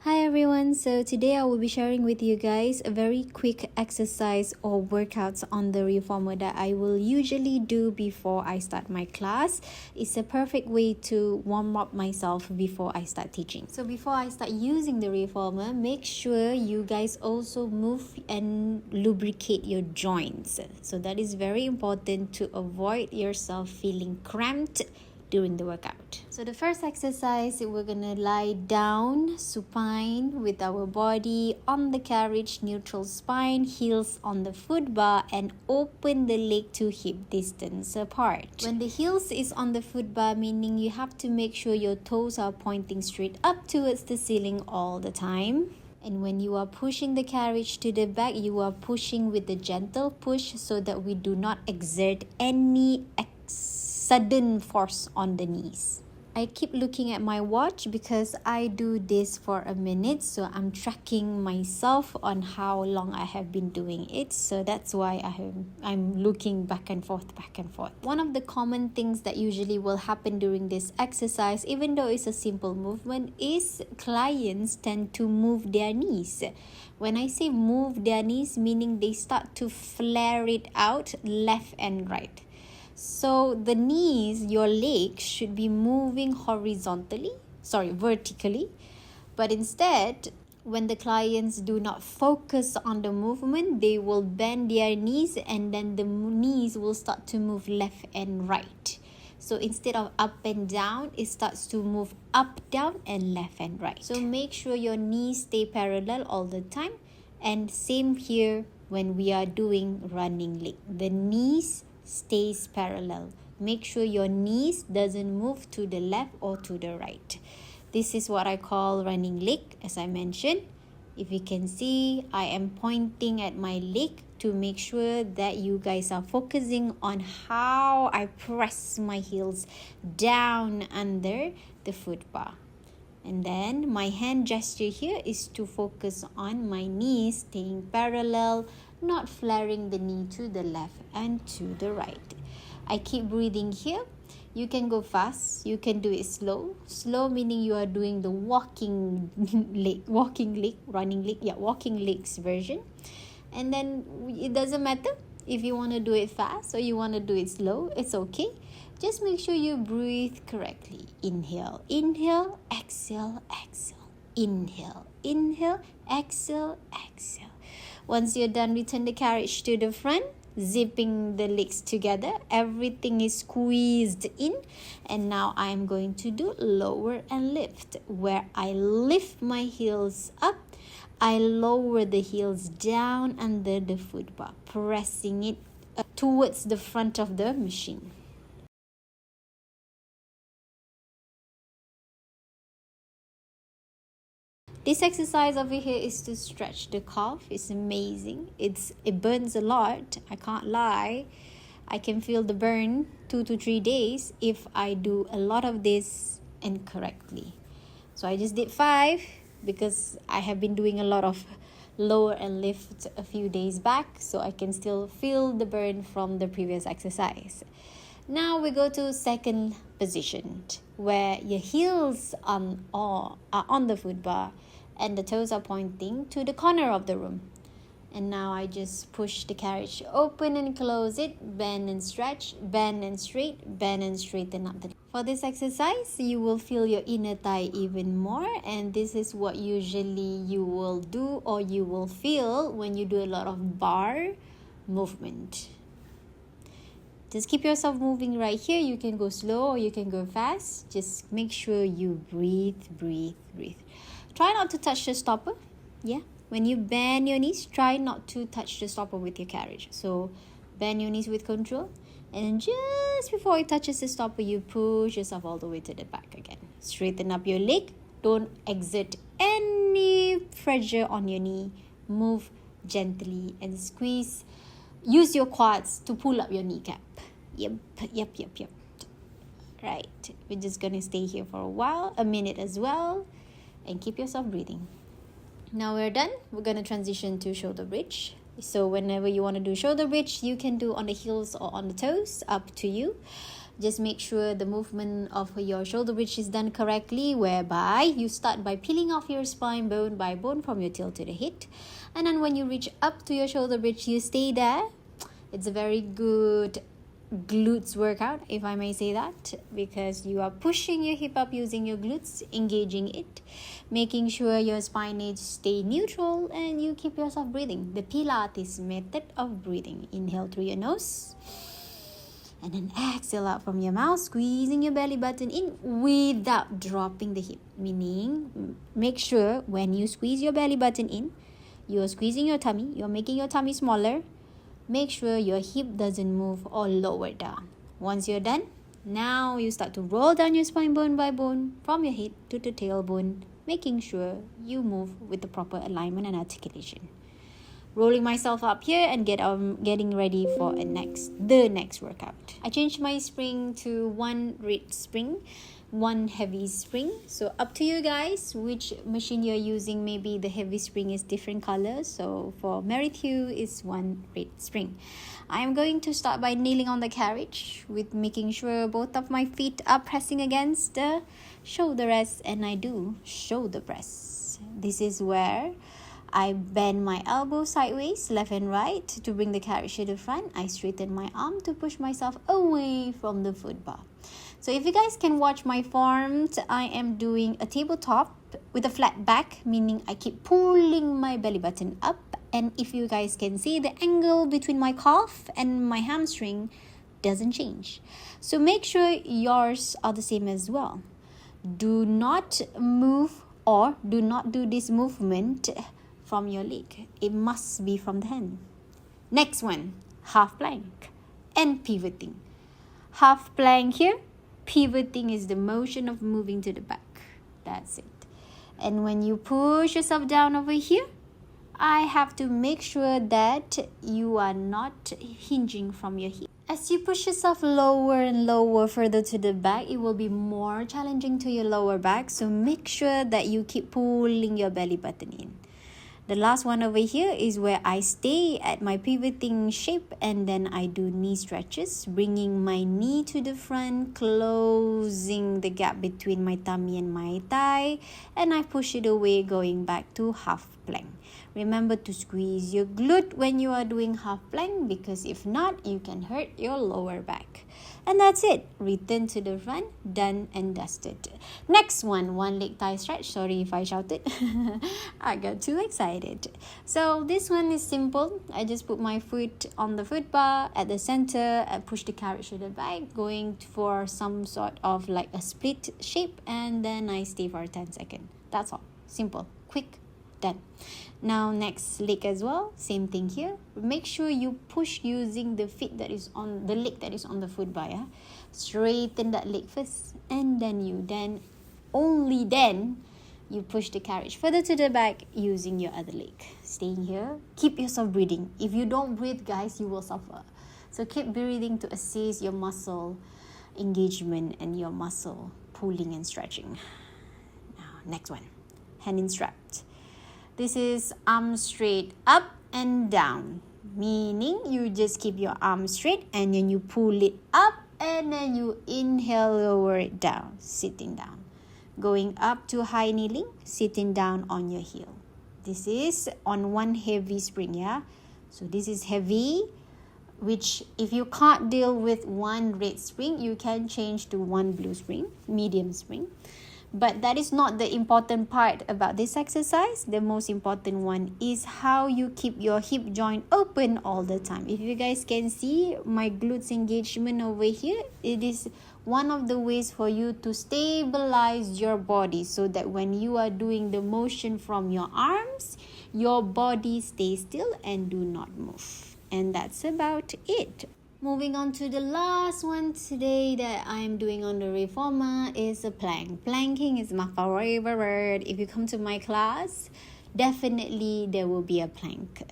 Hi everyone, so today I will be sharing with you guys a very quick exercise or workouts on the reformer that I will usually do before I start my class. It's a perfect way to warm up myself before I start teaching. So before I start using the reformer, make sure you guys also move and lubricate your joints. So that is very important to avoid yourself feeling cramped during the workout. So the first exercise, we're gonna lie down supine with our body on the carriage, neutral spine, heels on the foot bar, and open the leg to hip distance apart. When the heels is on the foot bar, meaning you have to make sure your toes are pointing straight up towards the ceiling all the time. And when you are pushing the carriage to the back, you are pushing with a gentle push so that we do not exert any sudden force on the knees. I keep looking at my watch because I do this for a minute, so I'm tracking myself on how long I have been doing it. So that's why I'm looking back and forth. One of the common things that usually will happen during this exercise, even though it's a simple movement, is clients tend to move their knees. When I say move their knees, meaning they start to flare it out left and right. So the knees, your legs should be moving vertically. But instead, when the clients do not focus on the movement, they will bend their knees and then the knees will start to move left and right. So instead of up and down, it starts to move up, down, and left and right. So make sure your knees stay parallel all the time. And same here when we are doing running leg. The knees stays parallel. Make sure your knees doesn't move to the left or to the right. This is what I call running leg, as I mentioned. If you can see, I am pointing at my leg to make sure that you guys are focusing on how I press my heels down under the foot bar. And then my hand gesture here is to focus on my knees staying parallel, not flaring the knee to the left and to the right. I keep breathing here. You can go fast, you can do it slow. Slow meaning you are doing the walking legs version. And then it doesn't matter if you want to do it fast or you want to do it slow, it's okay. Just make sure you breathe correctly. Inhale, exhale, inhale, exhale. Once you're done, return the carriage to the front, zipping the legs together. Everything is squeezed in. And now I'm going to do lower and lift, where I lift my heels up. I lower the heels down under the foot bar, pressing it towards the front of the machine. This exercise over here is to stretch the calf. It's amazing. It burns a lot. I can't lie. I can feel the burn 2 to 3 days if I do a lot of this incorrectly. So I just did 5 because I have been doing a lot of lower and lift a few days back, so I can still feel the burn from the previous exercise. Now we go to second position, where your heels are on the foot bar and the toes are pointing to the corner of the room. And now I just push the carriage open and close it, bend and stretch, bend and straight, bend and straighten up the. For this exercise, you will feel your inner thigh even more, and this is what usually you will do or you will feel when you do a lot of bar movement. Just keep yourself moving right here. You can go slow or you can go fast. Just make sure you breathe. Try not to touch the stopper. Yeah. When you bend your knees, try not to touch the stopper with your carriage. So bend your knees with control. And then just before it touches the stopper, you push yourself all the way to the back again. Straighten up your leg. Don't exert any pressure on your knee. Move gently and squeeze. Use your quads to pull up your kneecap. Yep. Right. We're just going to stay here for a while, a minute as well. And keep yourself breathing. Now we're done. We're going to transition to shoulder bridge. So whenever you want to do shoulder bridge, you can do on the heels or on the toes, up to you. Just make sure the movement of your shoulder bridge is done correctly, whereby you start by peeling off your spine bone by bone from your tail to the head. And then when you reach up to your shoulder bridge, you stay there. It's a very good glutes workout, if I may say that, because you are pushing your hip up using your glutes, engaging it, making sure your spine needs stay neutral, and you keep yourself breathing. The Pilates method of breathing. Inhale through your nose and then exhale out from your mouth, squeezing your belly button in without dropping the hip. Meaning, make sure when you squeeze your belly button in, you're squeezing your tummy, you're making your tummy smaller. Make sure your hip doesn't move or lower down. Once you're done, now you start to roll down your spine bone by bone from your head to the tailbone, making sure you move with the proper alignment and articulation. Rolling myself up here and getting ready for the next workout. I changed my spring to one red spring, one heavy spring. So up to you guys which machine you're using. Maybe the heavy spring is different colors. So for Matthew is one red spring. I am going to start by kneeling on the carriage with making sure both of my feet are pressing against the shoulder rest, and I do shoulder press. This is where I bend my elbow sideways, left and right, to bring the carriage to the front. I straighten my arm to push myself away from the foot bar. So if you guys can watch my forms, I am doing a tabletop with a flat back, meaning I keep pulling my belly button up. And if you guys can see, the angle between my calf and my hamstring doesn't change. So make sure yours are the same as well. Do not move or do not do this movement from your leg. It must be from the hand. Next one, half plank and pivoting. Half plank here, pivoting is the motion of moving to the back. That's it. And when you push yourself down over here, I have to make sure that you are not hinging from your hip. As you push yourself lower and lower further to the back, it will be more challenging to your lower back. So make sure that you keep pulling your belly button in. The last one over here is where I stay at my pivoting shape, and then I do knee stretches, bringing my knee to the front, closing the gap between my tummy and my thigh, and I push it away, going back to half plank. Remember to squeeze your glute when you are doing half plank, because if not, you can hurt your lower back. And that's it. Return to the front. Done and dusted. Next one leg thigh stretch. Sorry if I shouted. I got too excited. So this one is simple. I just put my foot on the foot bar at the center. I push the carriage to the back, going for some sort of like a split shape, and then I stay for 10 seconds. That's all. Simple, quick, done. Now next leg as well, same thing here. Make sure you push using the leg that is on the foot bar. Yeah? Straighten that leg first, and then only then you push the carriage further to the back using your other leg. Staying here, keep yourself breathing. If you don't breathe, guys, you will suffer. So keep breathing to assist your muscle engagement and your muscle pulling and stretching. Now next one, hand in strapped. This is arm straight up and down, meaning you just keep your arm straight and then you pull it up and then you inhale, lower it down, sitting down. Going up to high kneeling, sitting down on your heel. This is on one heavy spring, yeah? So this is heavy, which if you can't deal with one red spring, you can change to one blue spring, medium spring. But that is not the important part about this exercise. The most important one is how you keep your hip joint open all the time. If you guys can see my glutes engagement over here, it is one of the ways for you to stabilize your body so that when you are doing the motion from your arms, your body stays still and do not move. And that's about it. Moving on to the last one today that I'm doing on the Reformer is a plank. Planking is my favorite word. If you come to my class, definitely there will be a plank.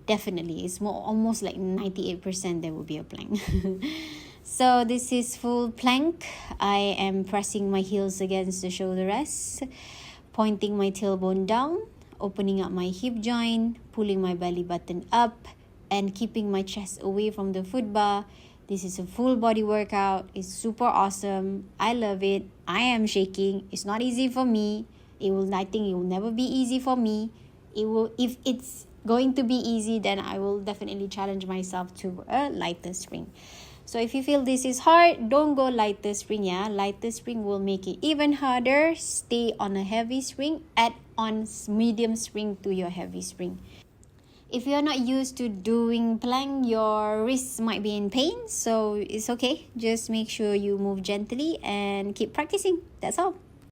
Definitely. It's almost like 98% there will be a plank. So this is full plank. I am pressing my heels against the shoulder rest, pointing my tailbone down, opening up my hip joint, pulling my belly button up, and keeping my chest away from the foot bar, This is a full body workout. It's super awesome. I love it. I am shaking. It's not easy for me. I think it will never be easy for me. If it's going to be easy, then I will definitely challenge myself to a lighter spring. So if you feel this is hard, don't go lighter spring. Lighter spring will make it even harder. Stay on a heavy spring. Add on medium spring to your heavy spring. If you're not used to doing plank, your wrists might be in pain, so it's okay. Just make sure you move gently and keep practicing. That's all.